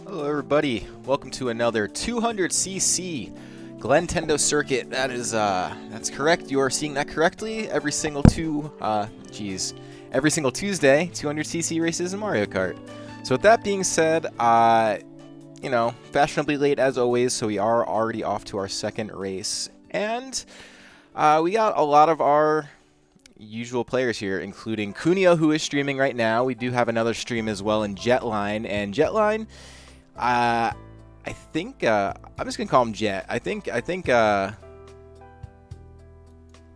Hello everybody, welcome to another 200cc Glentendo circuit. That's correct, you are seeing that correctly. Every single Tuesday, 200cc races in Mario Kart. So with that being said, fashionably late as always, so we are already off to our second race. And we got a lot of our usual players here, including Kunio, who is streaming right now. We do have another stream as well in Jetline, and Jetline, I think I'm just gonna call him Jet. I think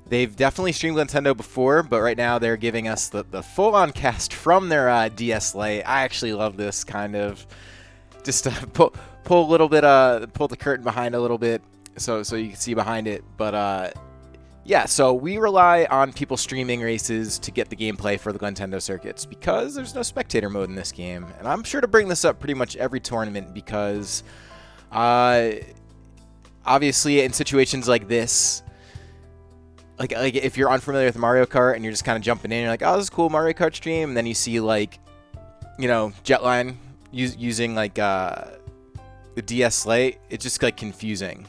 they've definitely streamed Glentendo before, but right now they're giving us the full-on cast from their DS Lite. I actually love this kind of just pull a little bit, pull the curtain behind a little bit so you can see behind it. But yeah, so we rely on people streaming races to get the gameplay for the Glentendo circuits because there's no spectator mode in this game. And I'm sure to bring this up pretty much every tournament because obviously in situations like this, like if you're unfamiliar with Mario Kart and you're just kind of jumping in, you're like, oh, this is cool Mario Kart stream, and then you see like, Jetline using like the DS Lite, it's just like confusing.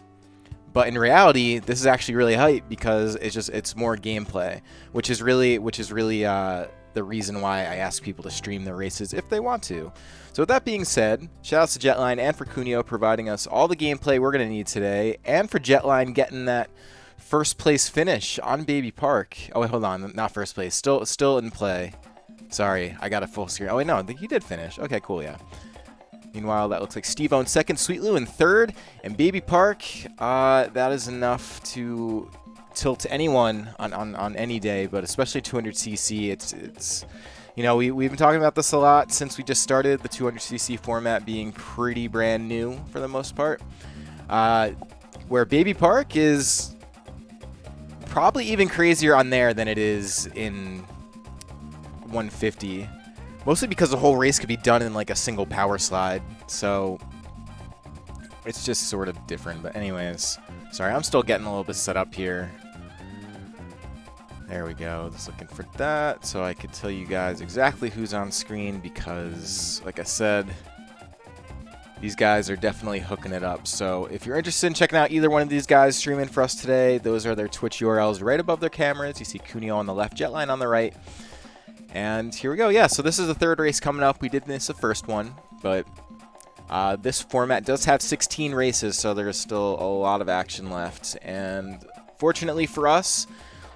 But in reality, this is actually really hype because it's more gameplay, which is really the reason why I ask people to stream the races if they want to. So with that being said, shout outs to Jetline and for Kunio providing us all the gameplay we're going to need today, and for Jetline getting that first place finish on Baby Park. Oh wait, hold on, not first place, still in play. Sorry, I got a full screen. Oh wait, no, I think he did finish. Okay, cool, yeah. Meanwhile, that looks like Steve in second, Sweet Lou in third, and Baby Park. That is enough to tilt anyone on any day, but especially 200cc. It's we've been talking about this a lot since we just started, the 200cc format being pretty brand new for the most part. Where Baby Park is probably even crazier on there than it is in 150. Mostly because the whole race could be done in like a single power slide, so it's just sort of different. But anyways, sorry, I'm still getting a little bit set up here. There we go, just looking for that so I could tell you guys exactly who's on screen because, like I said, these guys are definitely hooking it up. So if you're interested in checking out either one of these guys streaming for us today, those are their Twitch URLs right above their cameras. You see Kunio on the left, Jetline on the right. And here we go. Yeah, so this is the third race coming up. We did miss the first one, but this format does have 16 races, so there's still a lot of action left. And fortunately for us,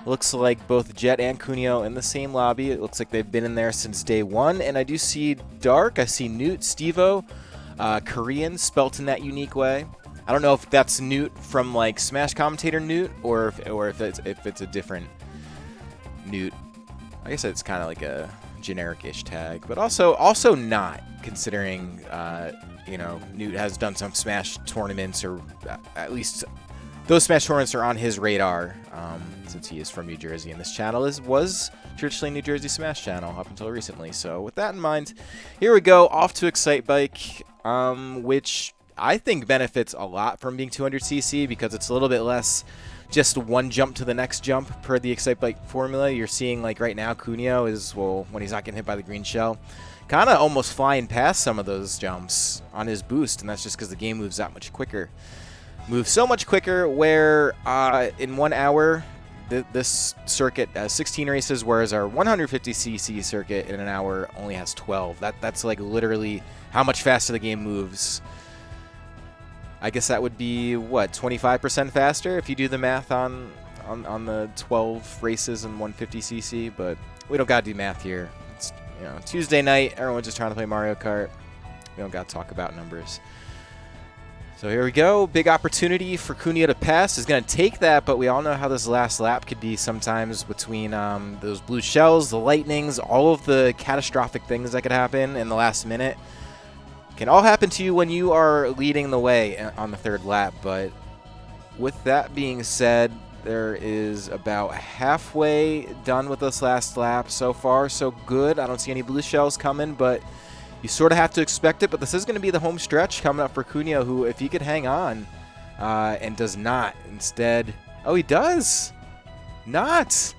looks like both Jet and Kunio in the same lobby. It looks like they've been in there since day one. And I do see Dark, I see Newt, Stevo, Korean, spelt in that unique way. I don't know if that's Newt from like Smash commentator Newt, or if it's a different Newt. I guess it's kind of like a generic-ish tag, but also not, considering, Newt has done some Smash tournaments, or at least those Smash tournaments are on his radar, since he is from New Jersey, and this channel was traditionally New Jersey Smash channel up until recently. So with that in mind, here we go, off to Excite Bike, which I think benefits a lot from being 200cc because it's a little bit less just one jump to the next jump per the Excite Bike formula. You're seeing, like right now, Kunio is, well, when he's not getting hit by the green shell, kind of almost flying past some of those jumps on his boost, and that's just because the game moves that much quicker. Moves so much quicker where in 1 hour, this circuit has 16 races, whereas our 150cc circuit in an hour only has 12. That's like literally how much faster the game moves. I guess that would be, what, 25% faster if you do the math on the 12 races in 150cc, but we don't got to do math here. It's, Tuesday night, everyone's just trying to play Mario Kart. We don't got to talk about numbers. So here we go. Big opportunity for Kunio to pass. Is going to take that, but we all know how this last lap could be sometimes between those blue shells, the lightnings, all of the catastrophic things that could happen in the last minute. Can all happen to you when you are leading the way on the third lap. But with that being said, there is about halfway done with this last lap. So far, so good. I don't see any blue shells coming, but you sort of have to expect it. But this is going to be the home stretch coming up for Kunio, who, if he could hang on, and does not. Instead, oh, he does. Not.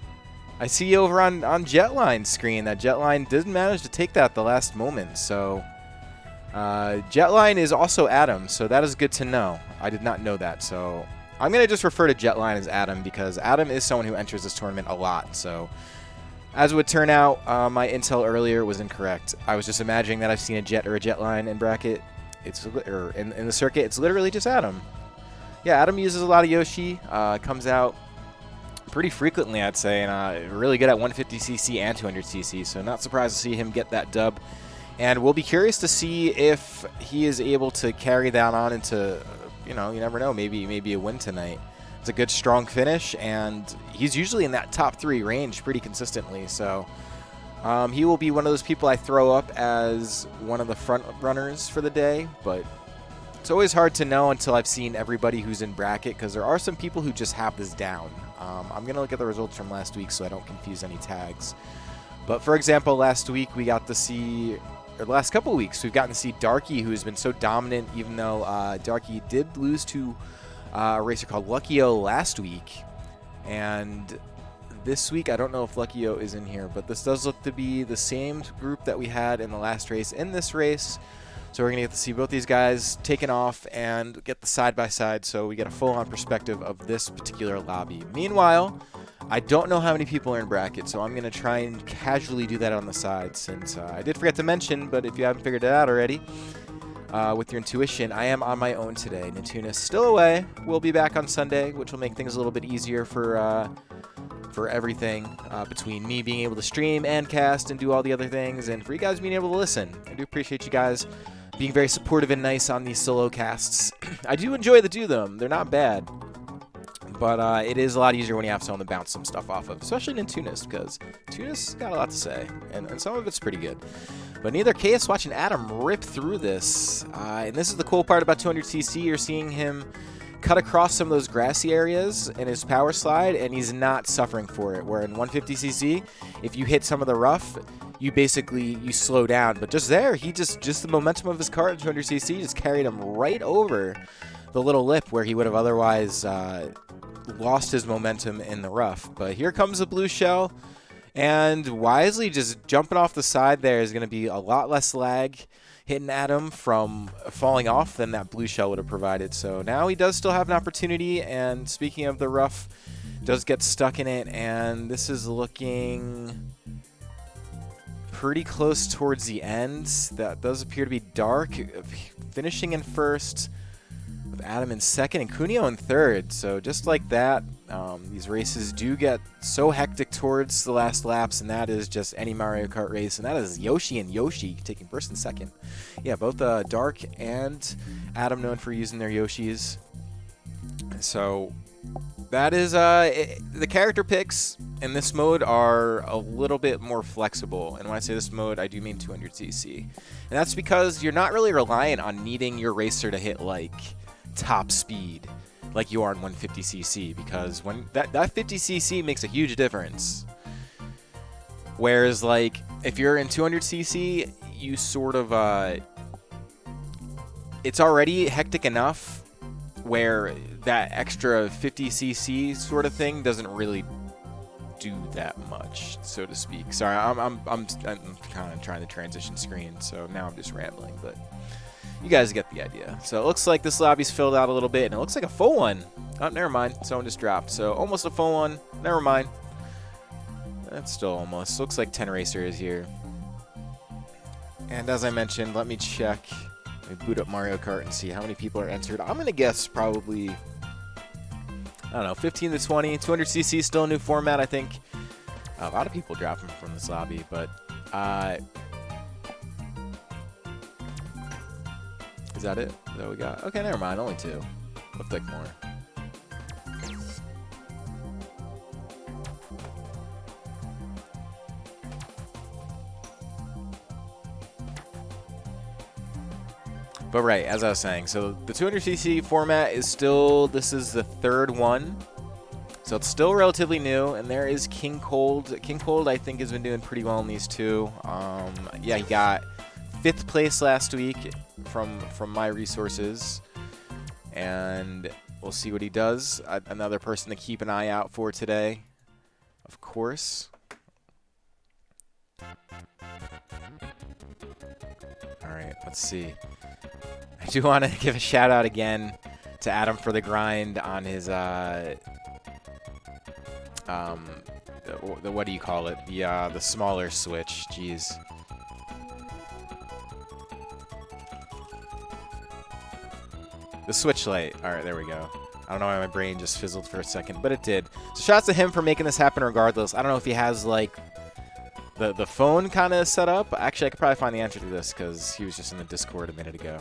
I see over on Jetline's screen that Jetline did manage to take that the last moment. So Jetline is also Adam, so that is good to know. I did not know that, so I'm going to just refer to Jetline as Adam because Adam is someone who enters this tournament a lot. So as it would turn out, my intel earlier was incorrect. I was just imagining that I've seen a Jet or a Jetline in bracket. Or in the circuit, it's literally just Adam. Yeah, Adam uses a lot of Yoshi, comes out pretty frequently, I'd say, and really good at 150cc and 200cc, so not surprised to see him get that dub. And we'll be curious to see if he is able to carry that on into, you know, you never know, maybe a win tonight. It's a good, strong finish, and he's usually in that top 3 range pretty consistently, so he will be one of those people I throw up as one of the front runners for the day, but it's always hard to know until I've seen everybody who's in bracket, because there are some people who just have this down. I'm going to look at the results from last week so I don't confuse any tags. But for example, last week we got to see, or the last couple of weeks, we've gotten to see Darky, who has been so dominant, even though Darky did lose to a racer called Luckyo last week. And this week, I don't know if Luckyo is in here, but this does look to be the same group that we had in the last race in this race. So we're going to get to see both these guys taken off and get the side-by-side, so we get a full-on perspective of this particular lobby. Meanwhile, I don't know how many people are in bracket, so I'm going to try and casually do that on the side, since I did forget to mention, but if you haven't figured it out already, with your intuition, I am on my own today. Nintuna's still away. We'll be back on Sunday, which will make things a little bit easier for everything, between me being able to stream and cast and do all the other things, and for you guys being able to listen. I do appreciate you guys being very supportive and nice on these solo casts. I do enjoy to do them. They're not bad. But it is a lot easier when you have someone to bounce some stuff off of, especially Nintuna's, because Nintuna's got a lot to say, and some of it's pretty good. But in either case, watching Adam rip through this, and this is the cool part about 200cc, you're seeing him cut across some of those grassy areas in his power slide, and he's not suffering for it, where in 150cc, if you hit some of the rough, you slow down. But just there, he just the momentum of his car at 200cc just carried him right over the little lip where he would have otherwise lost his momentum in the rough. But here comes the blue shell, and wisely just jumping off the side there is going to be a lot less lag hitting Adam from falling off than that blue shell would have provided. So now he does still have an opportunity, and speaking of the rough, does get stuck in it, and this is looking pretty close towards the end. That does appear to be Dark finishing in first, with Adam in second and Kunio in third. So just like that, these races do get so hectic towards the last laps, and that is just any Mario Kart race, and that is Yoshi and Yoshi taking first and second. Yeah, both Dark and Adam known for using their Yoshis. So that is the character picks in this mode are a little bit more flexible, and when I say this mode, I do mean 200cc, and that's because you're not really reliant on needing your racer to hit like top speed like you are in 150cc, because when that 50cc makes a huge difference. Whereas like if you're in 200cc, you sort of it's already hectic enough where that extra 50cc sort of thing doesn't really do that much, so to speak. Sorry, I'm kind of trying to transition screen, so now I'm just rambling, but you guys get the idea. So it looks like this lobby's filled out a little bit, and it looks like a full one. Oh, never mind. Someone just dropped. So almost a full one. Never mind. That's still almost. Looks like 10 racers here. And as I mentioned, let me check. Let me boot up Mario Kart and see how many people are entered. I'm going to guess probably, I don't know, 15 to 20. 200cc still a new format, I think. A lot of people dropping from this lobby, but is that it? Is that what we got? Okay, never mind. Only 2. Looked like more. But right, as I was saying, so the 200cc format is still, this is the 3rd one. So it's still relatively new, and there is King Cold. King Cold, I think, has been doing pretty well in these two. Yeah, he got 5th place last week from my resources, and we'll see what he does. Another person to keep an eye out for today, of course. All right, Let's see. I do want to give a shout out again to Adam for the grind on his what do you call it? The smaller Switch. Jeez. The Switch Lite. All right, there we go. I don't know why my brain just fizzled for a second, but it did. So shouts to him for making this happen regardless. I don't know if he has, like, the phone kind of set up. Actually, I could probably find the answer to this because he was just in the Discord a minute ago.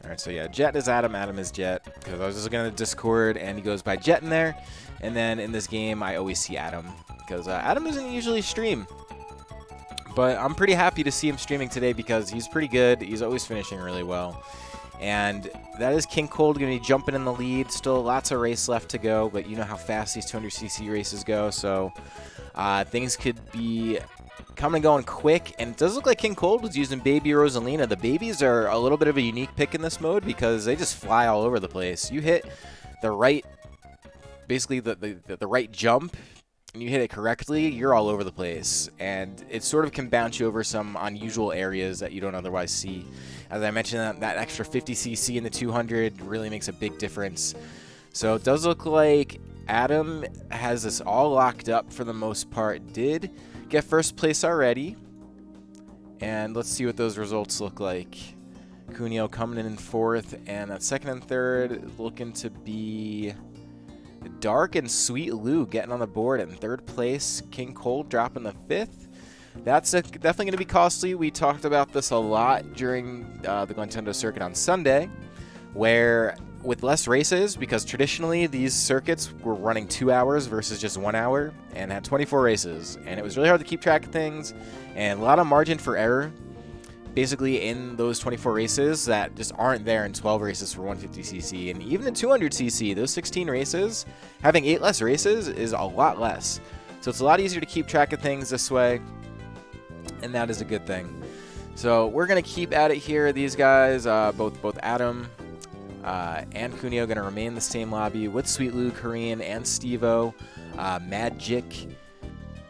Alright, so yeah, Jet is Adam, Adam is Jet, because I was just looking at the Discord, and he goes by Jet in there, and then in this game, I always see Adam, because Adam doesn't usually stream, but I'm pretty happy to see him streaming today, because he's pretty good, he's always finishing really well, and that is King Cold going to be jumping in the lead, still lots of race left to go, but you know how fast these 200cc races go, so things could be coming and going quick, and it does look like King Cold was using Baby Rosalina. The babies are a little bit of a unique pick in this mode because they just fly all over the place. You hit the right, basically the right jump, and you hit it correctly, you're all over the place, and it sort of can bounce you over some unusual areas that you don't otherwise see. As I mentioned, that extra 50cc in the 200 really makes a big difference. So it does look like Adam has this all locked up for the most part. Did get first place already, and let's see what those results look like. Cuneo coming in fourth, and that second and third looking to be Dark and Sweet Lou getting on the board in third place. King Cold dropping the fifth. That's definitely going to be costly. We talked about this a lot during the Glentendo circuit on Sunday, where with less races, because traditionally these circuits were running 2 hours versus just 1 hour and had 24 races, and it was really hard to keep track of things and a lot of margin for error basically in those 24 races that just aren't there in 12 races for 150cc. And even the 200cc, those 16 races, having 8 less races is a lot less, so it's a lot easier to keep track of things this way, and that is a good thing. So we're gonna keep at it here. These guys, both Adam and Cuneo going to remain in the same lobby with Sweet Lou, Korean, and Steve-O. Magic.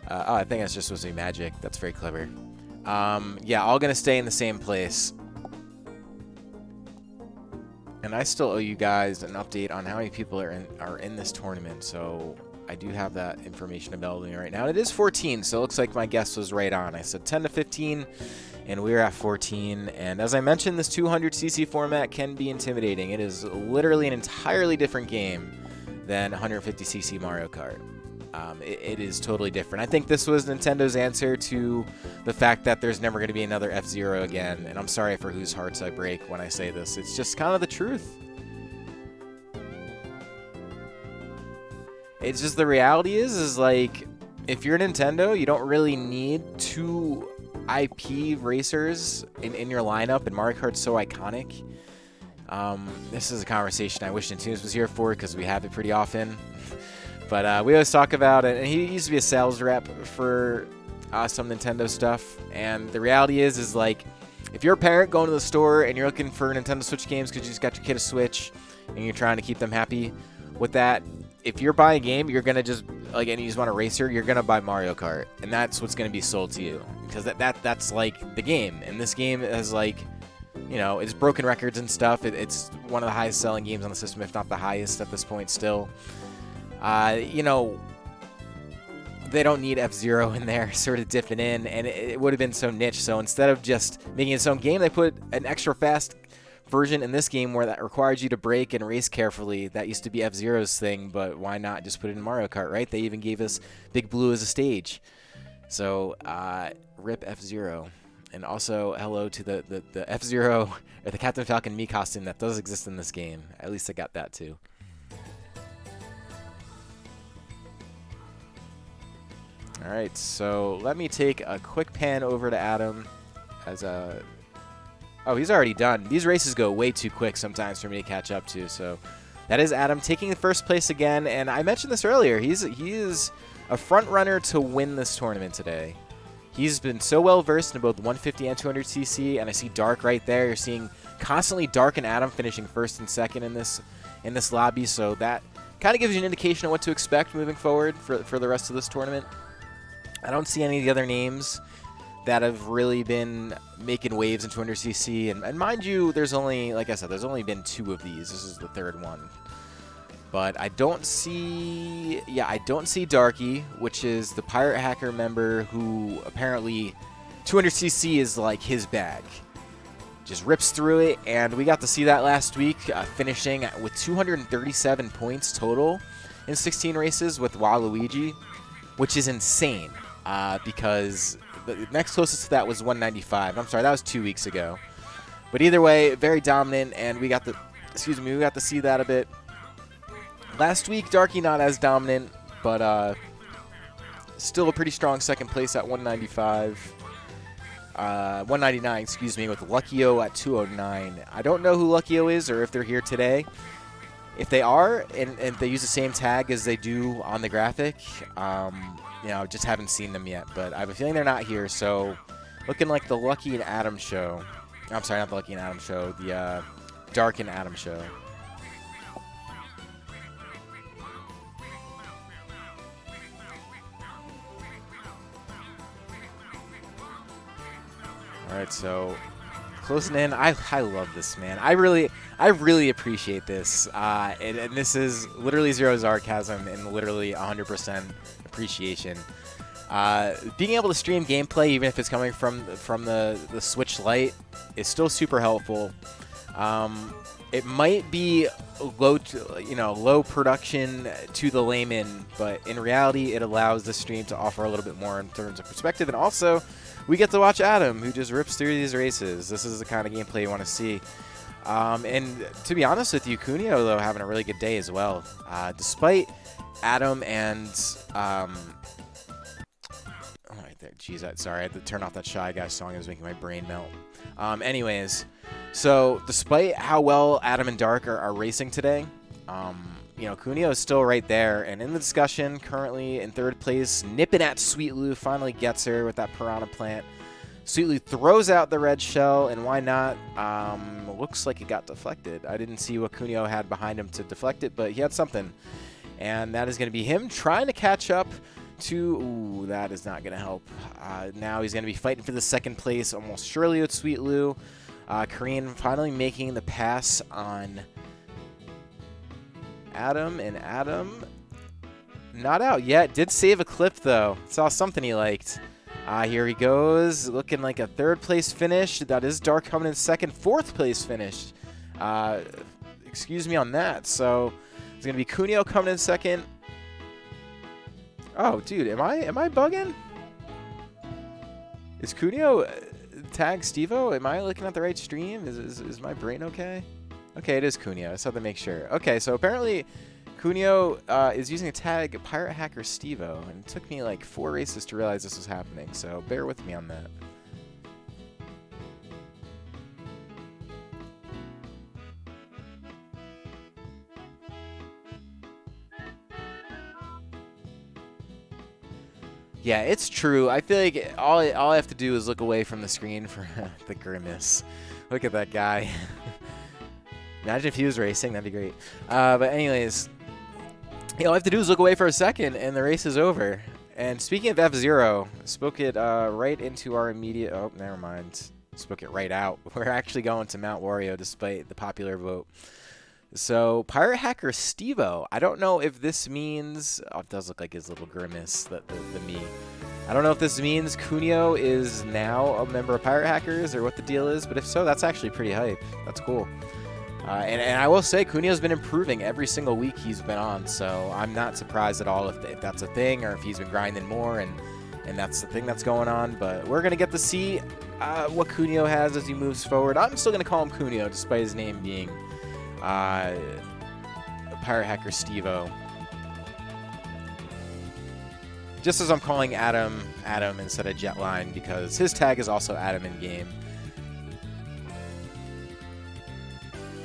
I think that's just supposed to be Magic. That's very clever. Yeah, all going to stay in the same place. And I still owe you guys an update on how many people are in this tournament. So I do have that information available to me right now. It is 14, so it looks like my guess was right on. I said 10 to 15. And we're at 14, and as I mentioned, this 200cc format can be intimidating. It is literally an entirely different game than 150cc Mario Kart. It is totally different. I think this was Nintendo's answer to the fact that there's never going to be another F-Zero again, and I'm sorry for whose hearts I break when I say this. It's just kind of the truth. It's just the reality is like, if you're Nintendo, you don't really need two IP racers in your lineup, and Mario Kart's so iconic. This is a conversation I wish Nintendo's was here for, because we have it pretty often. But we always talk about it, and he used to be a sales rep for some Nintendo stuff, and the reality is like, if you're a parent going to the store and you're looking for Nintendo Switch games because you just got your kid a Switch and you're trying to keep them happy with that, if you're buying a game, you're going to just, like, and you just want a racer, you're going to buy Mario Kart, and that's what's going to be sold to you, because that's like the game. And this game is like, you know, it's broken records and stuff. It's one of the highest selling games on the system, if not the highest at this point still. You know, they don't need F-Zero in there sort of dipping in, and it would have been so niche. So instead of just making its own game, they put an extra fast version in this game where that requires you to brake and race carefully. That used to be F-Zero's thing, but why not just put it in Mario Kart, right? They even gave us Big Blue as a stage. So rip F-Zero. And also hello to the F-Zero, or the Captain Falcon Mii costume that does exist in this game. At least I got that too. Alright, so let me take a quick pan over to Adam as a... Oh, he's already done. These races go way too quick sometimes for me to catch up to. So that is Adam taking the first place again. And I mentioned this earlier. He is a front runner to win this tournament today. He's been so well versed in both 150 and 200cc, and I see Dark right there. You're seeing constantly Dark and Adam finishing first and second in this lobby, so that kind of gives you an indication of what to expect moving forward for the rest of this tournament. I don't see any of the other names that have really been making waves in 200cc, and mind you, there's only, like I said, there's only been 2 of these. This is the 3rd one. But I don't see, I don't see Darky, which is the Pirate Hacker member who apparently 200cc is like his bag. Just rips through it, and we got to see that last week, finishing with 237 points total in 16 races with Waluigi, which is insane, because the next closest to that was 195. I'm sorry, that was 2 weeks ago. But either way, very dominant, and we got to see that a bit. Last week, Darky not as dominant, but still a pretty strong second place at 195. 199, excuse me, with Luckyo at 209. I don't know who Luckyo is or if they're here today. If they are, and they use the same tag as they do on the graphic, you know, just haven't seen them yet. But I have a feeling they're not here, so looking like the Lucky and Adam show. I'm sorry, not the Lucky and Adam show, the Dark and Adam show. All right, so closing in. I love this, man. I really appreciate this. And this is literally zero sarcasm and literally 100% appreciation. Being able to stream gameplay, even if it's coming from the Switch Lite, is still super helpful. It might be low production to the layman, but in reality, it allows the stream to offer a little bit more in terms of perspective, and also we get to watch Adam, who just rips through these races. This is the kind of gameplay you want to see. And to be honest with you, Cuneo, though, having a really good day as well. Despite Adam and... oh, right there. Jeez, sorry, I had to turn off that Shy Guy song. It was making my brain melt. Anyways, so despite how well Adam and Dark are racing today, you know, Cuneo is still right there, and in the discussion, currently in 3rd place, nipping at Sweet Lou, finally gets her with that Piranha Plant. Sweet Lou throws out the red shell, and why not? Looks like it got deflected. I didn't see what Cuneo had behind him to deflect it, but he had something. And that is going to be him trying to catch up to... Ooh, that is not going to help. Now he's going to be fighting for the 2nd place, almost surely with Sweet Lou. Korean finally making the pass on... Adam, and Adam not out yet. Did save a clip, though. Saw something he liked. Here he goes, looking like a 3rd place finish. That is Dark coming in 2nd. 4th place finish. Excuse me on that. So it's going to be Cuneo coming in 2nd. Oh, dude, am I bugging? Is Cuneo tag Stevo? Am I looking at the right stream? Is my brain okay? Okay, it is Cuneo. I just have to make sure. Okay, so apparently Cuneo is using a tag Pirate Hacker Stevo, and it took me like 4 races to realize this was happening, so bear with me on that. Yeah, it's true. I feel like all I have to do is look away from the screen for the grimace. Look at that guy. Imagine if he was racing, that'd be great. But anyways, all I have to do is look away for a second, and the race is over. And speaking of F-Zero, spoke it right into our immediate... Oh, never mind. Spoke it right out. We're actually going to Mount Wario, despite the popular vote. So, Pirate Hacker Stevo. I don't know if this means... Oh, it does look like his little grimace, the me. I don't know if this means Cuneo is now a member of Pirate Hackers, or what the deal is, but if so, that's actually pretty hype. That's cool. And I will say, Cuneo's been improving every single week he's been on, so I'm not surprised at all if that's a thing, or if he's been grinding more, and that's the thing that's going on. But we're going to get to see what Cuneo has as he moves forward. I'm still going to call him Cuneo, despite his name being Pirate Hacker Stevo. Just as I'm calling Adam instead of Jetline, because his tag is also Adam in-game.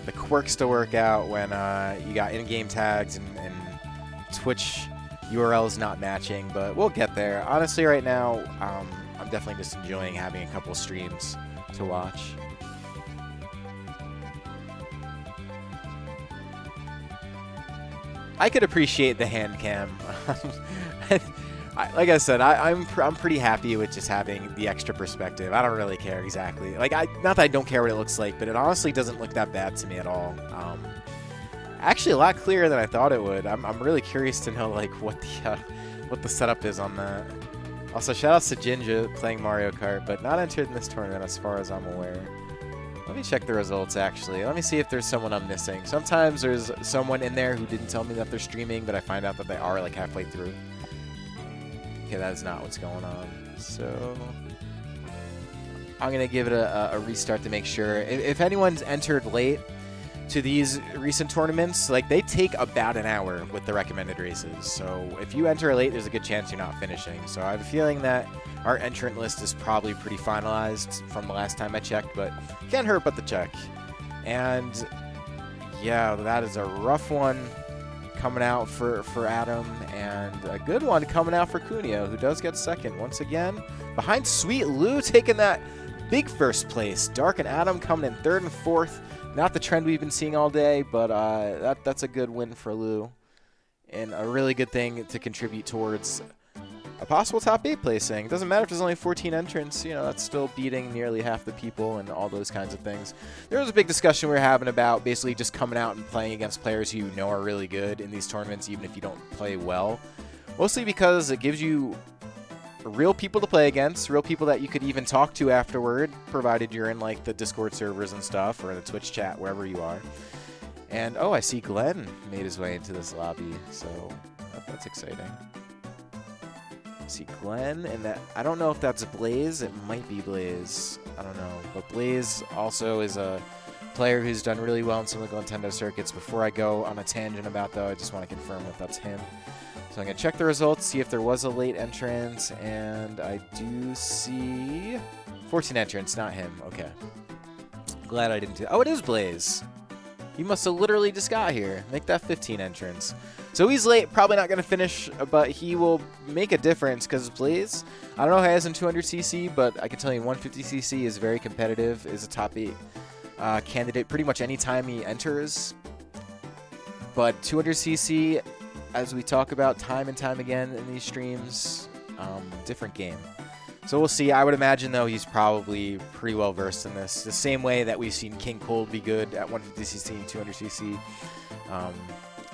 The quirks to work out when you got in-game tags and Twitch URLs not matching, but we'll get there. Honestly, right now, I'm definitely just enjoying having a couple streams to watch. I could appreciate the hand cam. Like I said, I'm pretty happy with just having the extra perspective. I don't really care exactly. Like, not that I don't care what it looks like, but it honestly doesn't look that bad to me at all. Actually, a lot clearer than I thought it would. I'm really curious to know like what the setup is on that. Also, shoutouts to Jinja playing Mario Kart, but not entered in this tournament as far as I'm aware. Let me check the results, actually. Let me see if there's someone I'm missing. Sometimes there's someone in there who didn't tell me that they're streaming, but I find out that they are, like, halfway through. Okay, that is not what's going on. So I'm going to give it a restart to make sure. If anyone's entered late to these recent tournaments, like, they take about an hour with the recommended races. So if you enter late, there's a good chance you're not finishing. So I have a feeling that our entrant list is probably pretty finalized from the last time I checked, but can't hurt but to check. And yeah, that is a rough one coming out for Adam, and a good one coming out for Cuneo, who does get second once again. Behind Sweet Lou taking that big first place. Dark and Adam coming in third and fourth. Not the trend we've been seeing all day, but that's a good win for Lou. And a really good thing to contribute towards a possible top 8 placing. It doesn't matter if there's only 14 entrants, you know, that's still beating nearly half the people and all those kinds of things. There was a big discussion we were having about basically just coming out and playing against players who you know are really good in these tournaments, even if you don't play well. Mostly because it gives you real people to play against, real people that you could even talk to afterward, provided you're in like the Discord servers and stuff, or the Twitch chat, wherever you are. And, oh, I see Glenn made his way into this lobby, so that's exciting. See Glenn, and that I don't know if that's Blaze. It might be Blaze. I don't know. But Blaze also is a player who's done really well in some of the Glentendo circuits. Before I go on a tangent about that, I just want to confirm that that's him. So I'm going to check the results, see if there was a late entrance, and I do see 14 entrants, not him. Okay. Glad I didn't do that. Oh, it is Blaze. He must have literally just got here. Make that 15 entrants. So he's late, probably not going to finish, but he will make a difference because Blaze, I don't know how he has in 200cc, but I can tell you 150cc is very competitive, is a top 8 candidate pretty much any time he enters. But 200cc, as we talk about time and time again in these streams, different game. So we'll see. I would imagine, though, he's probably pretty well versed in this. The same way that we've seen King Cold be good at 150cc and 200cc.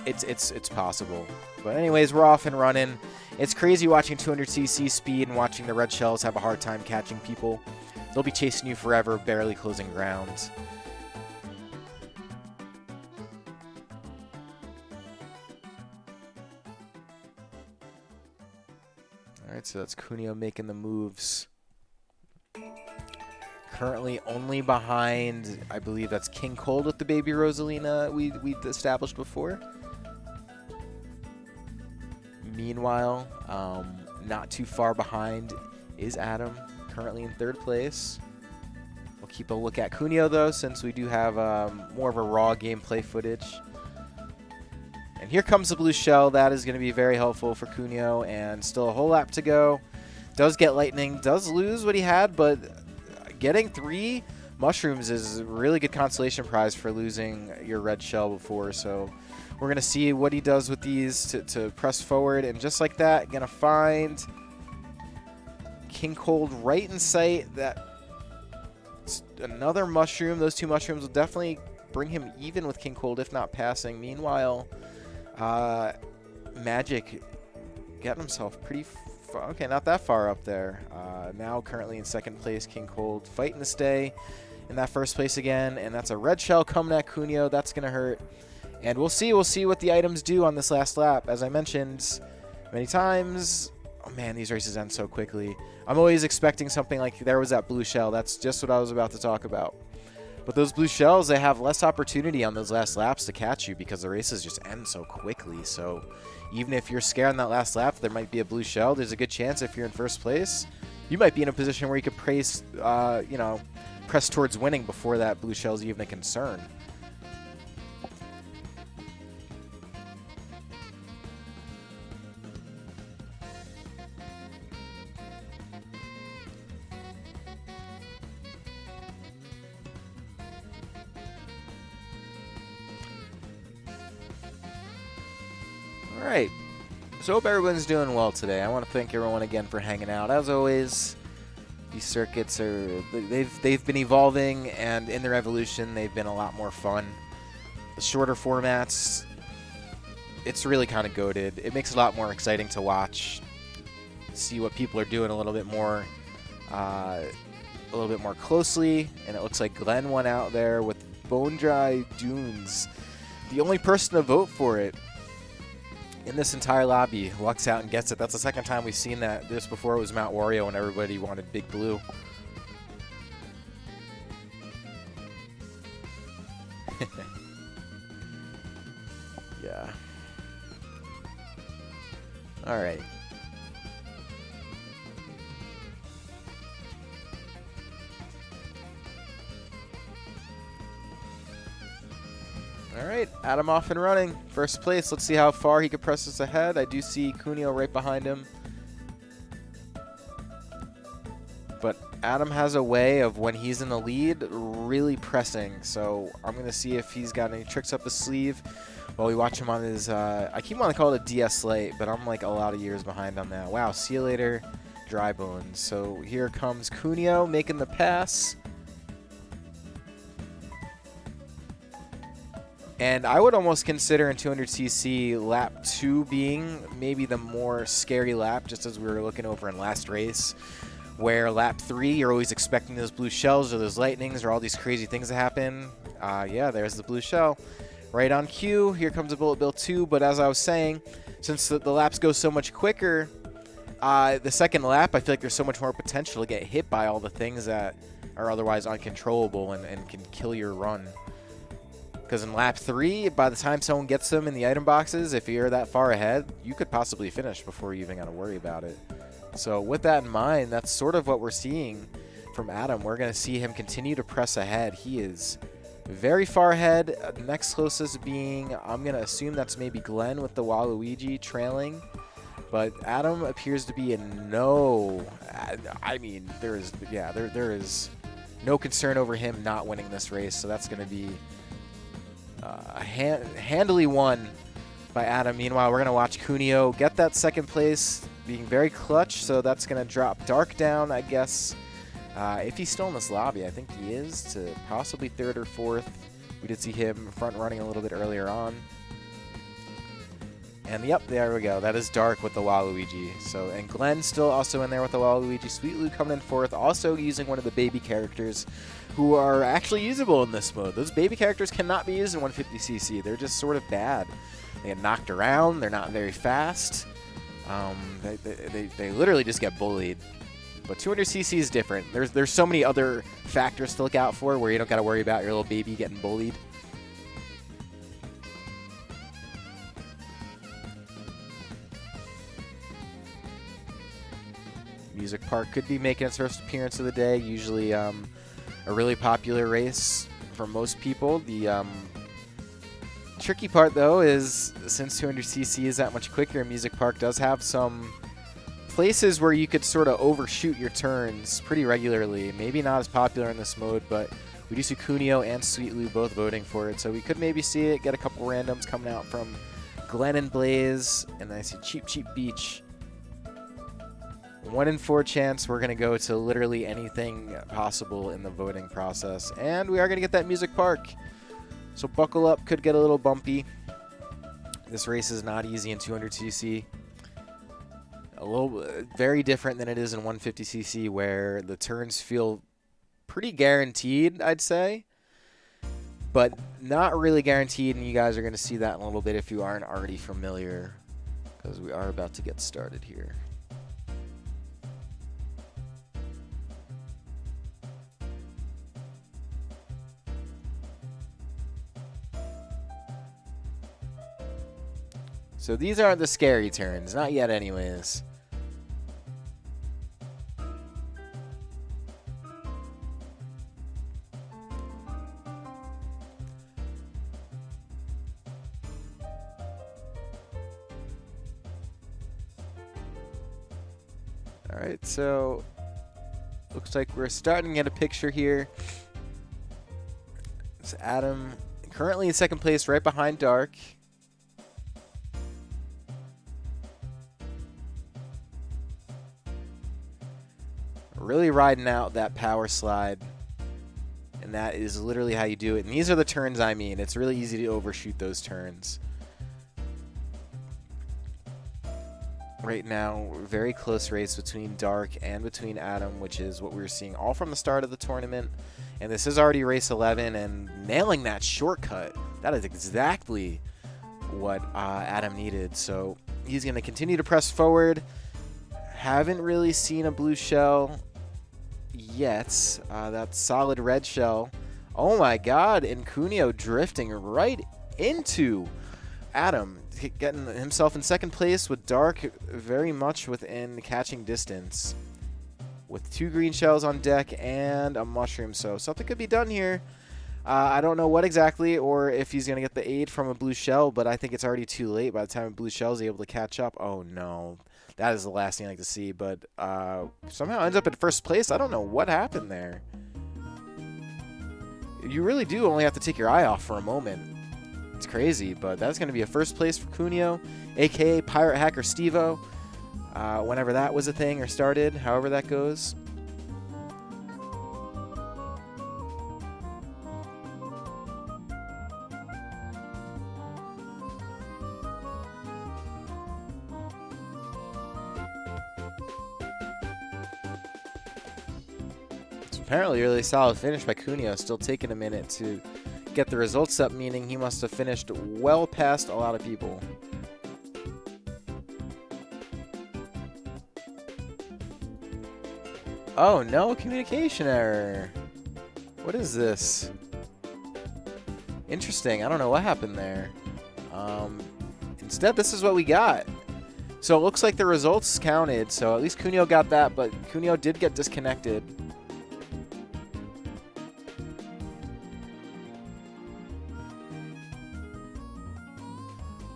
It's possible. But anyways, we're off and running. It's crazy watching 200cc speed and watching the red shells have a hard time catching people. They'll be chasing you forever, barely closing ground. Alright, so that's Cuneo making the moves. Currently only behind, I believe that's King Cold with the Baby Rosalina we established before. Meanwhile, not too far behind is Adam, currently in third place. We'll keep a look at Cuneo, though, since we do have more of a raw gameplay footage. And here comes the blue shell. That is going to be very helpful for Cuneo, and still a whole lap to go. Does get lightning, does lose what he had, but getting 3 mushrooms is a really good consolation prize for losing your red shell before, so we're going to see what he does with these to press forward. And just like that, going to find King Cold right in sight. Another mushroom. Those 2 mushrooms will definitely bring him even with King Cold, if not passing. Meanwhile, Magic getting himself pretty far. Okay, not that far up there. Now currently in second place, King Cold fighting to stay in that first place again. And that's a red shell coming at Cuneo. That's going to hurt. And we'll see what the items do on this last lap. As I mentioned many times, oh man, these races end so quickly. I'm always expecting something like there was that blue shell. That's just what I was about to talk about. But those blue shells, they have less opportunity on those last laps to catch you because the races just end so quickly. So even if you're scared on that last lap, there might be a blue shell. There's a good chance if you're in first place, you might be in a position where you could press towards winning before that blue shell is even a concern. Alright, so hope everyone's doing well today. I want to thank everyone again for hanging out. As always, these circuits they've been evolving, and in their evolution they've been a lot more fun. The shorter formats, it's really kind of goated. It makes it a lot more exciting to watch, see what people are doing a little bit more closely. And it looks like Glenn went out there with Bone Dry Dunes, the only person to vote for it in this entire lobby. Lucks out and gets it. That's the second time we've seen that. This before it was Mount Wario and everybody wanted Big Blue. Yeah. All right. All right, Adam off and running. First place. Let's see how far he can press us ahead. I do see Cuneo right behind him. But Adam has a way of, when he's in the lead, really pressing. So I'm going to see if he's got any tricks up his sleeve while we watch him on his... I keep wanting to call it a DS Lite, but I'm like a lot of years behind on that. Wow, see you later, Dry Bones. So here comes Cuneo making the pass. And I would almost consider in 200cc lap 2 being maybe the more scary lap, just as we were looking over in last race, where lap 3 you're always expecting those blue shells or those lightnings or all these crazy things to happen. Yeah, there's the blue shell. Right on cue, here comes a Bullet Bill 2, but as I was saying, since the laps go so much quicker, the second lap I feel like there's so much more potential to get hit by all the things that are otherwise uncontrollable and can kill your run. Because in lap 3, by the time someone gets them in the item boxes, if you're that far ahead, you could possibly finish before you even got to worry about it. So with that in mind, that's sort of what we're seeing from Adam. We're going to see him continue to press ahead. He is very far ahead. Next closest being, I'm going to assume that's maybe Glenn with the Waluigi trailing. But Adam appears to be in no... I mean, there is no concern over him not winning this race. So that's going to be... handily won by Adam. Meanwhile, we're going to watch Cuneo get that second place, being very clutch, so that's going to drop Dark down, I guess. If he's still in this lobby, I think he is, to possibly third or fourth. We did see him front running a little bit earlier on. And yep, there we go. That is Dark with the Waluigi. So, and Glenn still also in there with the Waluigi. Sweet Lou coming in fourth, also using one of the baby characters who are actually usable in this mode. Those baby characters cannot be used in 150cc. They're just sort of bad. They get knocked around. They're not very fast. They literally just get bullied. But 200cc is different. There's so many other factors to look out for where you don't got to worry about your little baby getting bullied. Music Park could be making its first appearance of the day. Usually a really popular race for most people. The tricky part, though, is since 200cc is that much quicker, Music Park does have some places where you could sort of overshoot your turns pretty regularly. Maybe not as popular in this mode, but we do see Cuneo and Sweet Lou both voting for it. So we could maybe see it, get a couple randoms coming out from Glenn and Blaze. And then I see Cheap Cheap Beach. 1 in 4 chance we're going to go to literally anything possible in the voting process. And we are going to get that Music Park. So buckle up, could get a little bumpy. This race is not easy in 200cc. Very different than it is in 150cc, where the turns feel pretty guaranteed, I'd say. But not really guaranteed, and you guys are going to see that in a little bit if you aren't already familiar, because we are about to get started here. So these aren't the scary turns, not yet anyways. All right, so looks like we're starting to get a picture here. It's Adam currently in second place right behind Dark. Really riding out that power slide. And that is literally how you do it. And these are the turns I mean. It's really easy to overshoot those turns. Right now, very close race between Dark and between Adam, which is what we were seeing all from the start of the tournament. And this is already race 11, and nailing that shortcut. That is exactly what Adam needed. So he's going to continue to press forward. Haven't really seen a blue shell yet. That solid red shell. Oh my god, and Cuneo drifting right into Adam, getting himself in second place with Dark very much within catching distance. With 2 green shells on deck and a mushroom, so something could be done here. I don't know what exactly, or if he's going to get the aid from a blue shell, but I think it's already too late by the time a blue shell is able to catch up. Oh no, that is the last thing I like to see, but somehow ends up in first place. I don't know what happened there. You really do only have to take your eye off for a moment. It's crazy, but that's going to be a first place for Cuneo, aka Pirate Hacker Stevo. Whenever that was a thing or started, however that goes. It's apparently a really solid finish by Cuneo, still taking a minute to get the results up, meaning he must have finished well past a lot of people. Oh, no, communication error. What is this? Interesting. I don't know what happened there. Instead, this is what we got. So it looks like the results counted. So at least Cuneo got that, but Cuneo did get disconnected.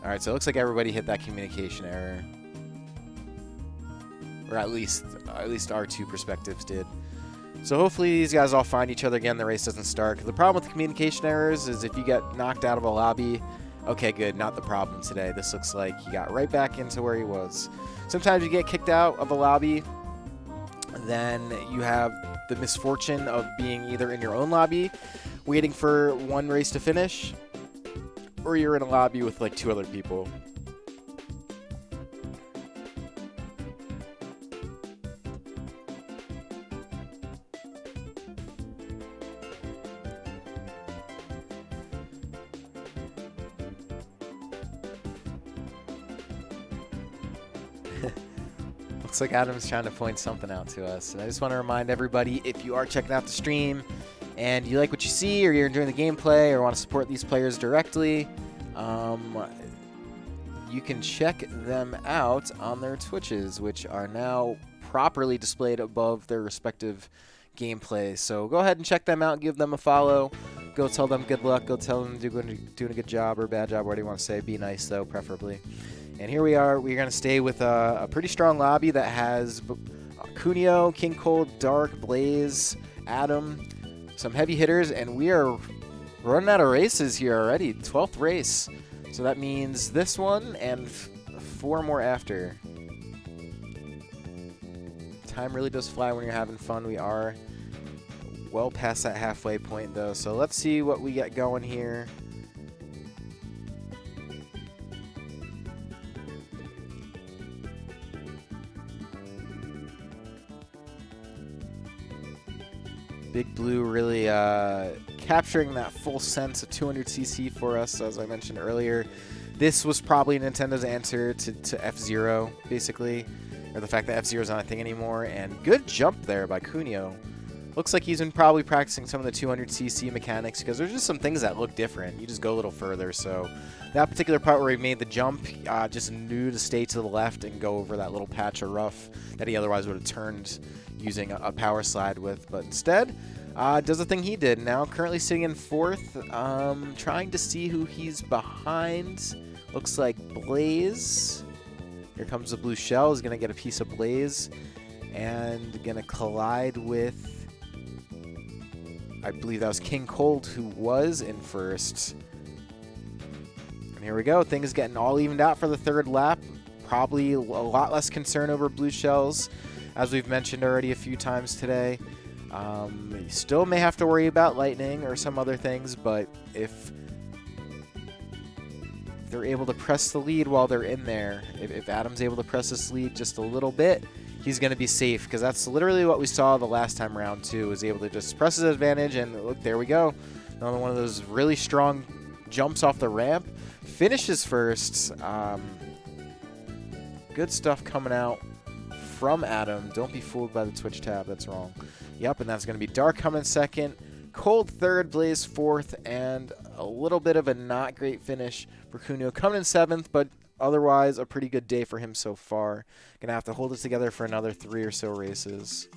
All right, so it looks like everybody hit that communication error. Or at least our 2 perspectives did. So hopefully these guys all find each other again. The race doesn't start. The problem with the communication errors is if you get knocked out of a lobby. Okay, good. Not the problem today. This looks like he got right back into where he was. Sometimes you get kicked out of a lobby. Then you have the misfortune of being either in your own lobby, waiting for one race to finish, or you're in a lobby with like 2 other people. Looks like Adam's trying to point something out to us. And I just want to remind everybody, if you are checking out the stream and you like what you see, or you're enjoying the gameplay, or want to support these players directly, you can check them out on their Twitches, which are now properly displayed above their respective gameplay. So go ahead and check them out, give them a follow. Go tell them good luck. Go tell them they're doing a good job or bad job, whatever you want to say. Be nice, though, preferably. And here we are. We're going to stay with a pretty strong lobby that has Cuneo, King Cold, Dark, Blaze, Adam, some heavy hitters, and we are running out of races here already. 12th race. So that means this one and 4 more after. Time really does fly when you're having fun. We are well past that halfway point, though. So let's see what we get going here. Big Blue really capturing that full sense of 200cc for us, as I mentioned earlier. This was probably Nintendo's answer to F-Zero, basically, or the fact that F-Zero's not a thing anymore. And good jump there by Cuneo. Looks like he's been probably practicing some of the 200cc mechanics, because there's just some things that look different. You just go a little further. So that particular part where he made the jump, just knew to stay to the left and go over that little patch of rough that he otherwise would have turned using a power slide with. But instead, does the thing he did. Now currently sitting in 4th, trying to see who he's behind. Looks like Blaze. Here comes the blue shell. Is going to get a piece of Blaze and going to collide with, I believe that was King Cold, who was in 1st. And here we go. Things getting all evened out for the 3rd lap. Probably a lot less concern over blue shells as we've mentioned already a few times today. You still may have to worry about lightning or some other things, but if they're able to press the lead while they're in there, if Adam's able to press this lead just a little bit, he's going to be safe, because that's literally what we saw the last time round 2, was able to just press his advantage, and look, there we go. Another one of those really strong jumps off the ramp. Finishes first. Good stuff coming out from Adam. Don't be fooled by the Twitch tab. That's wrong. Yep, and that's going to be Dark coming second. Cold third, Blaze fourth, and a little bit of a not great finish for Cuneo coming in 7th, but otherwise a pretty good day for him so far. Gonna have to hold it together for another 3 or so races.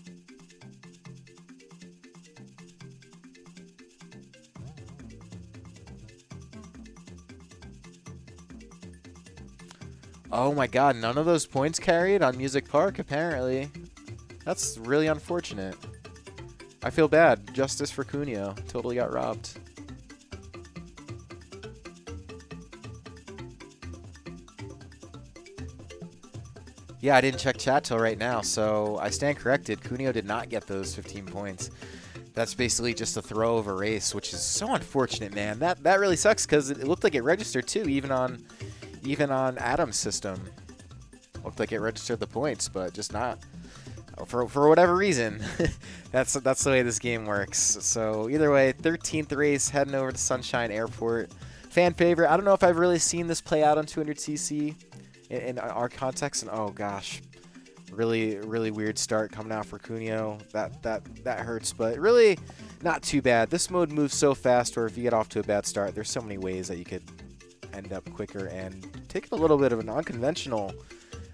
Oh my god, none of those points carried on Music Park, apparently. That's really unfortunate. I feel bad. Justice for Cuneo. Totally got robbed. Yeah, I didn't check chat till right now, so I stand corrected. Cuneo did not get those 15 points. That's basically just a throw of a race, which is so unfortunate, man. That really sucks, because it looked like it registered too, even on Adam's system. Looked like it registered the points, but just not. For whatever reason. That's the way this game works. So either way, 13th race, heading over to Sunshine Airport. Fan favorite. I don't know if I've really seen this play out on 200cc in our context. And oh gosh, really weird start coming out for Cuneo. That hurts, but really not too bad. This mode moves so fast, or if you get off to a bad start, there's so many ways that you could end up quicker and take a little bit of an unconventional.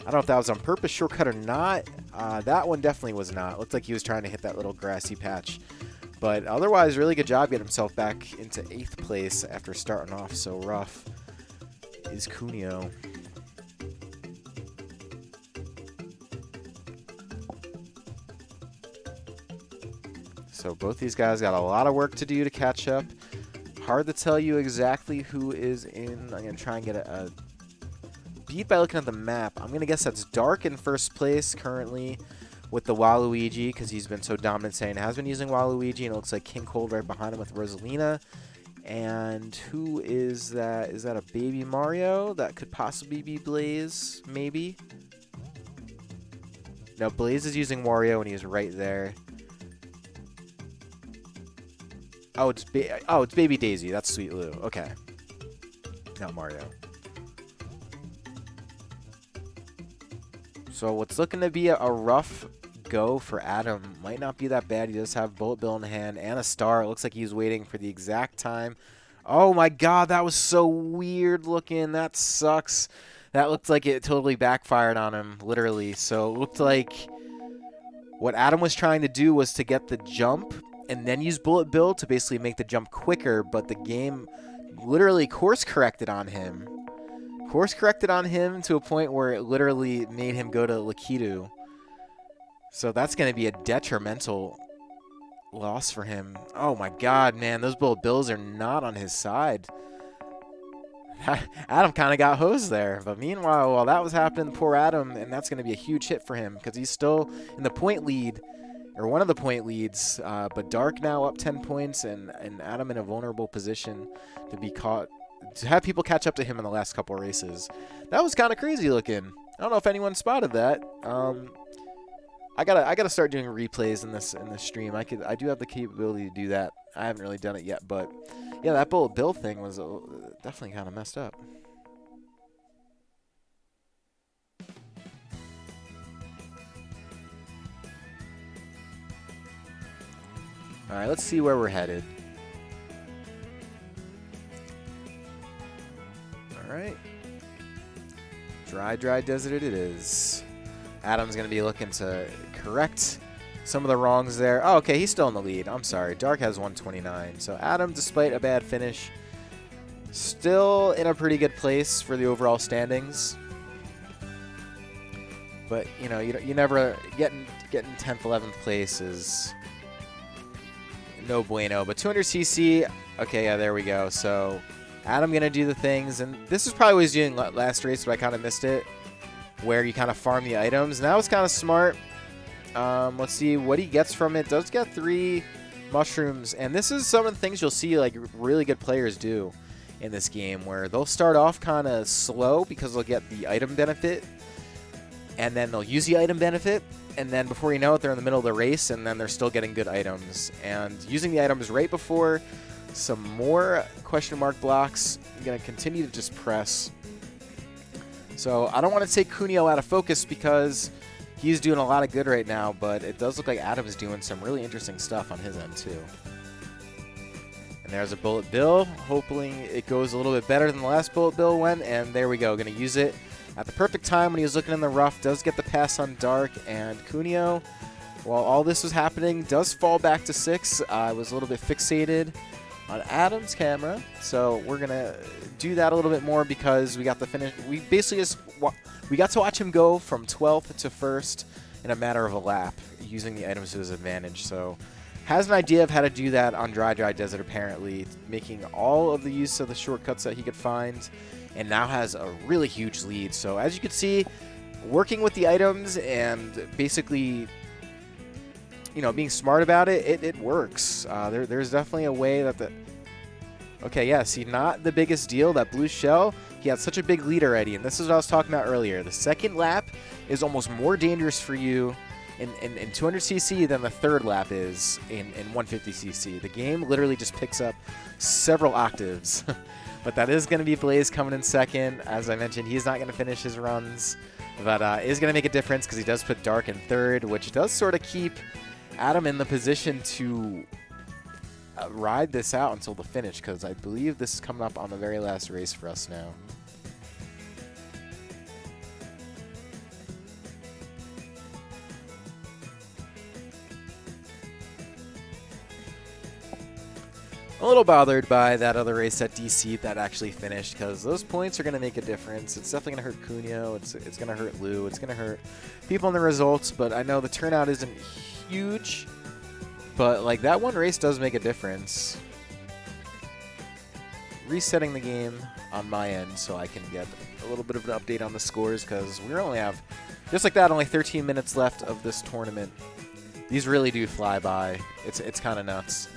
I don't know if that was on purpose, shortcut or not. That one definitely was not. Looked like he was trying to hit that little grassy patch. But otherwise, really good job getting himself back into 8th place after starting off so rough. Is Cuneo. So both these guys got a lot of work to do to catch up. Hard to tell you exactly who is in. I'm going to try and get a beat by looking at the map. I'm going to guess that's Dark in first place currently with the Waluigi, because he's been so dominant saying has been using Waluigi, and it looks like King Cold right behind him with Rosalina. And who is that? Is that a baby Mario? That could possibly be Blaze, maybe? No, Blaze is using Wario, and he's right there. Oh, it's Baby Daisy. That's Sweet Lou. Okay. Not Mario. So what's looking to be a rough go for Adam might not be that bad. He does have Bullet Bill in hand and a star. It looks like he's waiting for the exact time. Oh my god, that was so weird looking. That sucks. That looked like it totally backfired on him, literally. So it looked like what Adam was trying to do was to get the jump and then use Bullet Bill to basically make the jump quicker, but the game literally course corrected on him. Course corrected on him to a point where it literally made him go to Lakitu. So that's going to be a detrimental loss for him. Oh my god, man, those Bullet Bills are not on his side. Adam kind of got hosed there. But meanwhile, while that was happening, poor Adam, and that's going to be a huge hit for him because he's still in the point lead, or one of the point leads. But Dark now up 10 points, and Adam in a vulnerable position to be caught, to have people catch up to him in the last couple races. That was kind of crazy looking. I don't know if anyone spotted that. I gotta start doing replays in this stream. I do have the capability to do that. I haven't really done it yet, but yeah, that Bullet Bill thing was definitely kind of messed up. All right, let's see where we're headed. All right, dry desert it is. Adam's going to be looking to correct some of the wrongs there. Oh, okay, he's still in the lead. I'm sorry. Dark has 129. So Adam, despite a bad finish, still in a pretty good place for the overall standings. But, you know, you never getting 10th, 11th place is no bueno. But 200cc, okay, yeah, there we go. So Adam going to do the things. And this is probably what he was doing last race, but I kind of missed it, where you kind of farm the items. And that was kind of smart. Let's see what he gets from it. Does get 3 mushrooms, and this is some of the things you'll see like really good players do in this game, where they'll start off kind of slow because they'll get the item benefit, and then they'll use the item benefit, and then before you know it, they're in the middle of the race, and then they're still getting good items. And using the items right before some more question mark blocks, I'm going to continue to just press. So I don't want to take Cuneo out of focus because he's doing a lot of good right now, but it does look like Adam's doing some really interesting stuff on his end too. And there's a bullet bill. Hopefully it goes a little bit better than the last bullet bill went, and there we go. Going to use it at the perfect time when he was looking in the rough. Does get the pass on Dark, and Cuneo, while all this was happening, does fall back to 6. I was a little bit fixated on Adam's camera, so we're going to do that a little bit more because we got the finish. We basically just we got to watch him go from 12th to 1st in a matter of a lap using the items to his advantage. So has an idea of how to do that on Dry Desert, apparently, making all of the use of the shortcuts that he could find, and now has a really huge lead. So as you can see, working with the items and basically, you know, being smart about it, it works. There's definitely a way that the... Okay, yeah, see, not the biggest deal. That blue shell, he had such a big lead already, and this is what I was talking about earlier. The second lap is almost more dangerous for you in 200cc than the third lap is in 150cc. The game literally just picks up several octaves. But that is going to be Blaze coming in second. As I mentioned, he's not going to finish his runs, but is going to make a difference because he does put Dark in third, which does sort of keep Adam in the position to ride this out until the finish, because I believe this is coming up on the very last race for us now. A little bothered by that other race at DC that actually finished, because those points are going to make a difference. It's definitely going to hurt Cuneo. It's going to hurt Lou. It's going to hurt people in the results, but I know the turnout isn't huge, but like that one race does make a difference. Resetting the game on my end so I can get a little bit of an update on the scores, because we only have, just like that, only 13 minutes left of this tournament. These really do fly by. It's kind of nuts.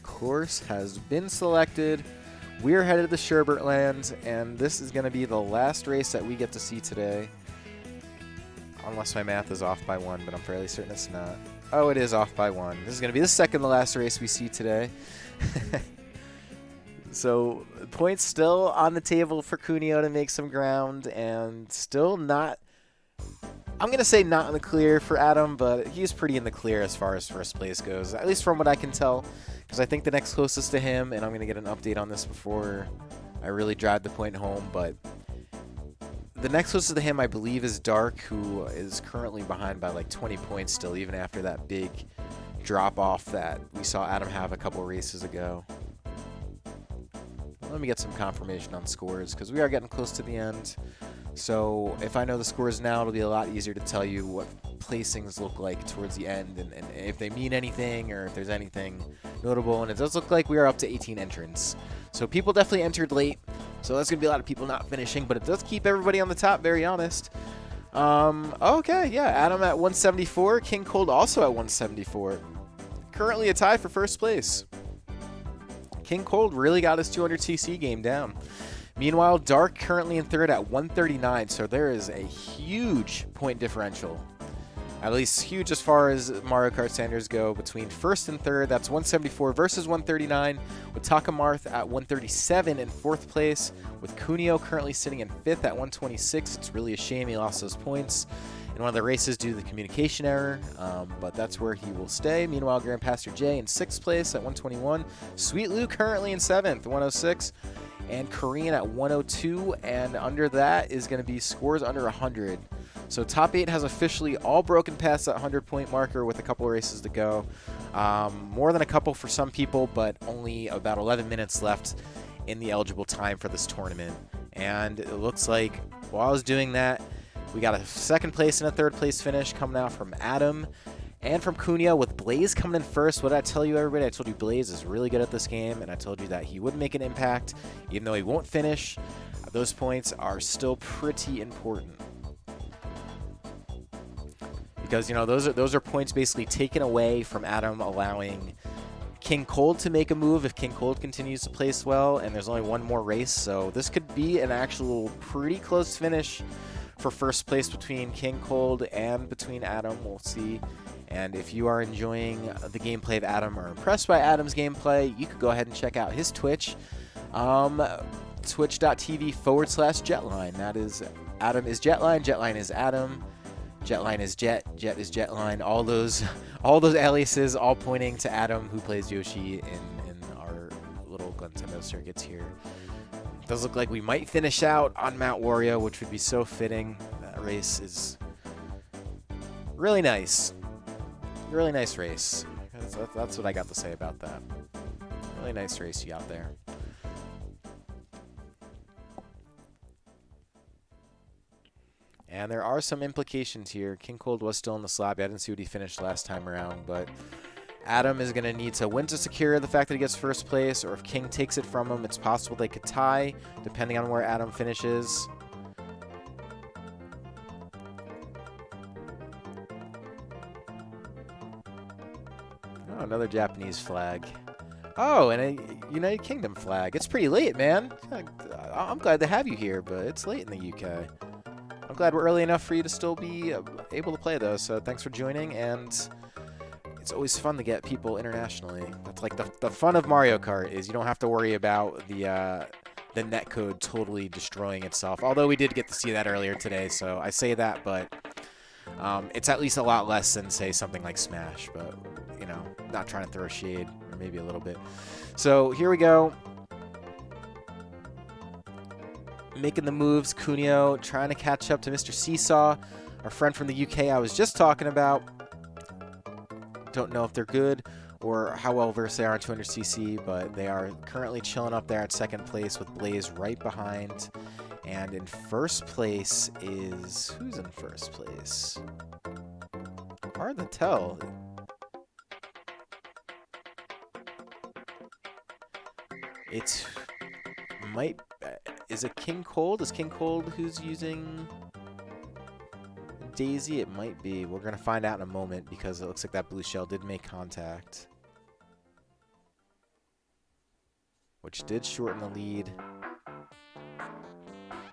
Course has been selected. We're headed to the Sherbert Lands, and this is going to be the last race that we get to see today. Unless my math is off by 1, but I'm fairly certain it's not. Oh, it is off by 1. This is going to be the second to last race we see today. So points still on the table for Cuneo to make some ground, and still not, I'm going to say not in the clear for Adam, but he's pretty in the clear as far as first place goes, at least from what I can tell, because I think the next closest to him, and I'm going to get an update on this before I really drive the point home, but the next closest to him, I believe, is Dark, who is currently behind by like 20 points still, even after that big drop-off that we saw Adam have a couple races ago. Let me get some confirmation on scores, because we are getting close to the end. So if I know the scores now, it'll be a lot easier to tell you what placings look like towards the end, and if they mean anything or if there's anything notable. And it does look like we are up to 18 entrants. So people definitely entered late, so that's going to be a lot of people not finishing, but it does keep everybody on the top, very honest. Okay, yeah, Adam at 174, King Cold also at 174. Currently a tie for first place. King Cold really got his 200cc game down. Meanwhile, Dark currently in third at 139, so there is a huge point differential. At least huge as far as Mario Kart standards go between first and third. That's 174 versus 139, with Takamarth at 137 in fourth place, with Cuneo currently sitting in fifth at 126. It's really a shame he lost those points in one of the races due to the communication error, but that's where he will stay. Meanwhile, Grandmaster Jay in sixth place at 121. Sweet Lou currently in seventh, 106. And Korean at 102, and under that is going to be scores under 100. So top 8 has officially all broken past that 100-point marker with a couple of races to go. More than a couple for some people, but only about 11 minutes left in the eligible time for this tournament. And it looks like while I was doing that, we got a second place and a third place finish coming out from Adam. And from Cunha with Blaze coming in first. What did I tell you, everybody? I told you Blaze is really good at this game, and I told you that he would make an impact, even though he won't finish. Those points are still pretty important. Because, you know, those are points basically taken away from Adam, allowing King Cold to make a move if King Cold continues to place well, and there's only one more race, so this could be an actual pretty close finish for first place between King Cold and between Adam. We'll see. And if you are enjoying the gameplay of Adam or impressed by Adam's gameplay, you could go ahead and check out his Twitch, twitch.tv/Jetline. That is, Adam is Jetline, Jetline is Adam, Jetline is Jet, Jet is Jetline. All those aliases all pointing to Adam, who plays Yoshi in our little Glentendo circuits here. It does look like we might finish out on Mount Wario, which would be so fitting. That race is really nice. Really nice race. That's what I got to say about that. Really nice race you got there. And there are some implications here. King Cold was still in the slab. I didn't see what he finished last time around, but Adam is going to need to win to secure the fact that he gets first place, or if King takes it from him, it's possible they could tie, depending on where Adam finishes. Oh, another Japanese flag. Oh, and a United Kingdom flag. It's pretty late, man. I'm glad to have you here, but it's late in the UK. I'm glad we're early enough for you to still be able to play those, so thanks for joining, and it's always fun to get people internationally. That's like the fun of Mario Kart, is you don't have to worry about the netcode totally destroying itself, although we did get to see that earlier today, so I say that, but it's at least a lot less than, say, something like Smash, but, you know, not trying to throw shade, or maybe a little bit. So here we go. Making the moves, Cunha trying to catch up to Mr. Seesaw, our friend from the UK I was just talking about. Don't know if they're good or how well versed they are on 200cc, but they are currently chilling up there at second place with Blaze right behind. And in first place is... who's in first place? Hard to tell. It might... is it King Cold? Is King Cold who's using Daisy? It might be. We're going to find out in a moment, because it looks like that blue shell did make contact, which did shorten the lead.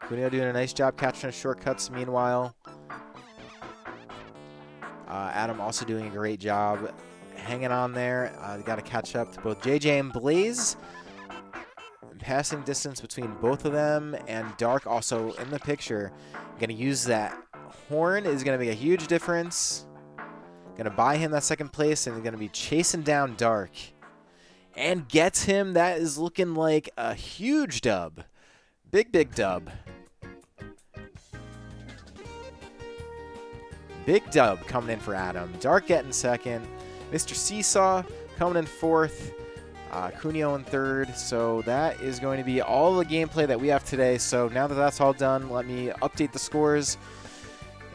Cunha doing a nice job catching his shortcuts meanwhile. Adam also doing a great job hanging on there. Got to catch up to both JJ and Blaze. Passing distance between both of them, and Dark also in the picture. Going to use that horn, is going to make a huge difference. Going to buy him that second place, and going to be chasing down Dark. And gets him. That is looking like a huge dub. Big dub. Big dub coming in for Adam. Dark getting second. Mr. Seesaw coming in fourth. Cunha in third. So that is going to be all the gameplay that we have today. So now that that's all done, let me update the scores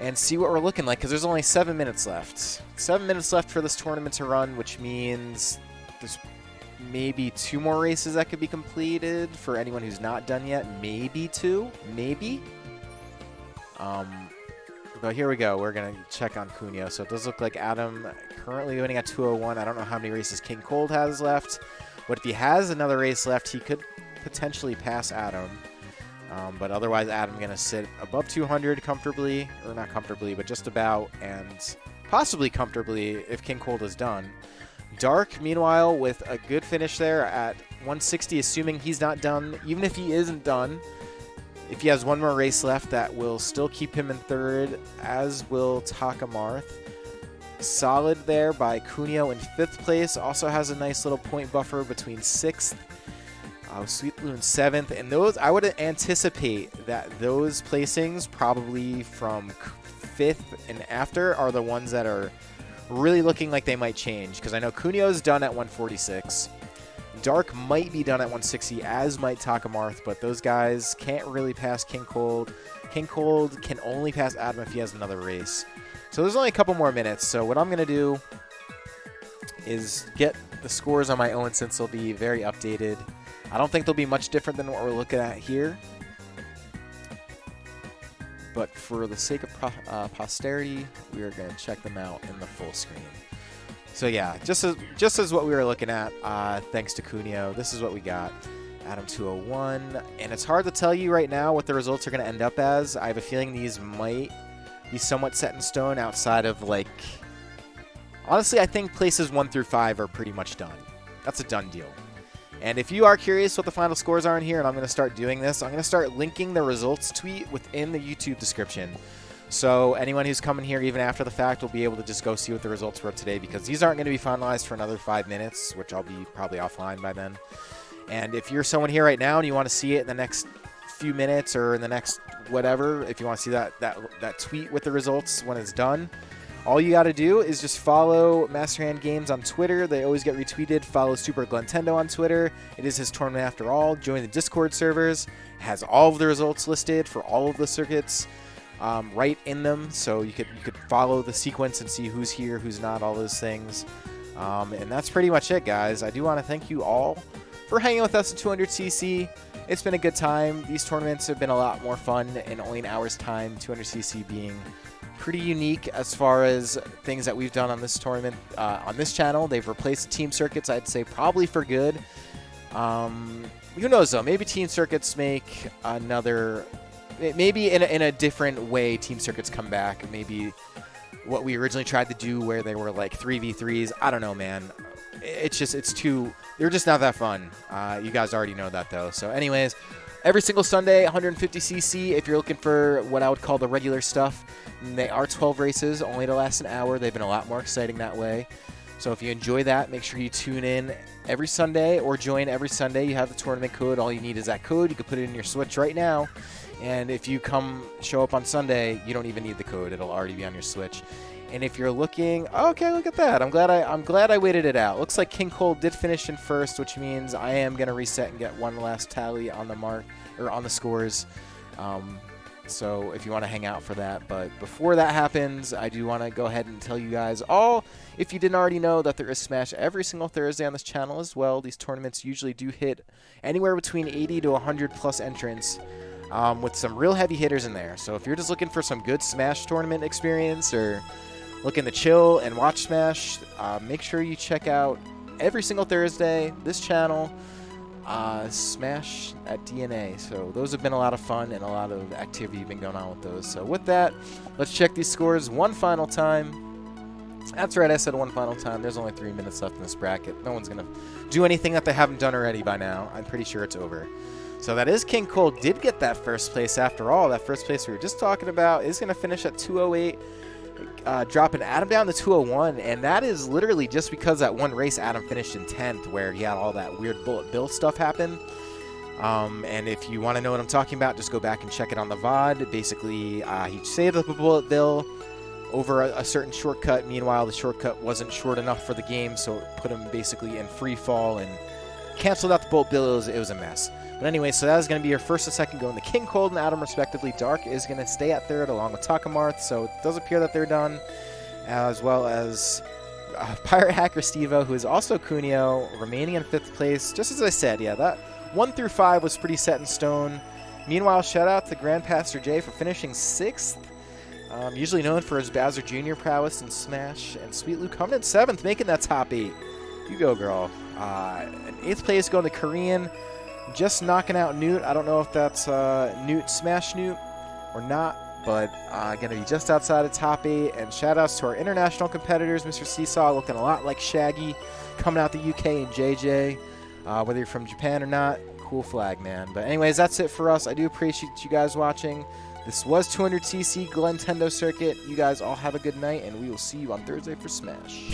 and see what we're looking like, because there's only 7 minutes left. 7 minutes left for this tournament to run, which means there's maybe 2 more races that could be completed for anyone who's not done yet. Maybe 2. Maybe. But here we go. We're going to check on Cunha. So it does look like Adam currently winning at 201. I don't know how many races King Cold has left. But if he has another race left, he could potentially pass Adam. But otherwise, Adam going to sit above 200 comfortably. Or not comfortably, but just about. And possibly comfortably if King Cold is done. Dark, meanwhile, with a good finish there at 160, assuming he's not done. Even if he isn't done, if he has one more race left, that will still keep him in third, as will Takamarth. Solid there by Cunha in 5th place. Also has a nice little point buffer between 6th. Sweet Blue in 7th. And those, I would anticipate that those placings, probably from 5th and after, are the ones that are really looking like they might change. Because I know Cunha is done at 146. Dark might be done at 160, as might Takamarth, but those guys can't really pass King Cold. King Cold can only pass Adam if he has another race. So there's only a couple more minutes. So what I'm going to do is get the scores on my own since they'll be very updated. I don't think they'll be much different than what we're looking at here. But for the sake of posterity, we are going to check them out in the full screen. So yeah, just as what we were looking at, thanks to Cuneo, this is what we got. Adam 201, and it's hard to tell you right now what the results are going to end up as. I have a feeling these might be somewhat set in stone outside of, like, honestly, I think places 1 through 5 are pretty much done. That's a done deal. And if you are curious what the final scores are in here, and I'm going to start doing this, I'm going to start linking the results tweet within the YouTube description. So anyone who's coming here even after the fact will be able to just go see what the results were today, because these aren't going to be finalized for another 5 minutes, which I'll be probably offline by then. And if you're someone here right now and you want to see it in the next few minutes or in the next whatever, if you want to see that tweet with the results when it's done, all you got to do is just follow Master Hand Games on Twitter. They always get retweeted. Follow Super Glentendo on Twitter. It is his tournament after all. Join the Discord servers. It has all of the results listed for all of the circuits right in them. So you could follow the sequence and see who's here, who's not, all those things. And that's pretty much it, guys. I do want to thank you all for hanging with us at 200cc. It's been a good time. These tournaments have been a lot more fun in only an hour's time. 200cc being pretty unique as far as things that we've done on this tournament, on this channel. They've replaced team circuits, I'd say probably for good. Who knows though? Maybe team circuits make another, maybe in a different way. Team circuits come back. Maybe what we originally tried to do, where they were like 3v3s. I don't know, man. They're just not that fun. You guys already know that though. So, anyways. Every single Sunday, 150cc, if you're looking for what I would call the regular stuff. They are 12 races, only to last an hour. They've been a lot more exciting that way. So if you enjoy that, make sure you tune in every Sunday or join every Sunday. You have the tournament code. All you need is that code. You can put it in your Switch right now. And if you show up on Sunday, you don't even need the code. It'll already be on your Switch. And if you're looking, okay, look at that. I'm glad I waited it out. Looks like King Cole did finish in first, which means I am gonna reset and get one last tally on the mark or on the scores. So if you want to hang out for that, but before that happens, I do want to go ahead and tell you guys all, if you didn't already know, that there is Smash every single Thursday on this channel as well. These tournaments usually do hit anywhere between 80 to 100 plus entrants. With some real heavy hitters in there. So if you're just looking for some good Smash tournament experience or looking to chill and watch Smash, make sure you check out every single Thursday this channel, Smash at DNA. So those have been a lot of fun and a lot of activity been going on with those. So with that, let's check these scores one final time. That's right, I said one final time. There's only 3 minutes left in this bracket. No one's going to do anything that they haven't done already by now. I'm pretty sure it's over. So that is King Cole did get that first place after all. That first place we were just talking about is going to finish at 208, dropping Adam down to 201. And that is literally just because that one race Adam finished in 10th where he had all that weird Bullet Bill stuff happen. And if you want to know what I'm talking about, just go back and check it on the VOD. Basically, he saved up a Bullet Bill over a certain shortcut. Meanwhile, the shortcut wasn't short enough for the game, so it put him basically in free fall and canceled out the Bullet Bill. It was a mess. But anyway, so that is going to be your first and second going to King Cold and Adam, respectively. Dark is going to stay at third along with Takamarth, so it does appear that they're done. As well as Pirate Hacker Stevo, who is also Cuneo, remaining in 5th place. Just as I said, yeah, that 1 through 5 was pretty set in stone. Meanwhile, shout out to Grandpaster Jay for finishing 6th. Usually known for his Bowser Jr. prowess in Smash. And Sweet Lou coming in 7th, making that top 8. You go, girl. In 8th place going to Korean. Just knocking out Newt. I don't know if that's Newt Smash Newt or not, but going to be just outside of top 8. And shout-outs to our international competitors. Mr. Seesaw looking a lot like Shaggy, coming out the UK, and JJ. Whether you're from Japan or not, cool flag, man. But anyways, that's it for us. I do appreciate you guys watching. This was 200cc Glentendo Circuit. You guys all have a good night, and we will see you on Thursday for Smash.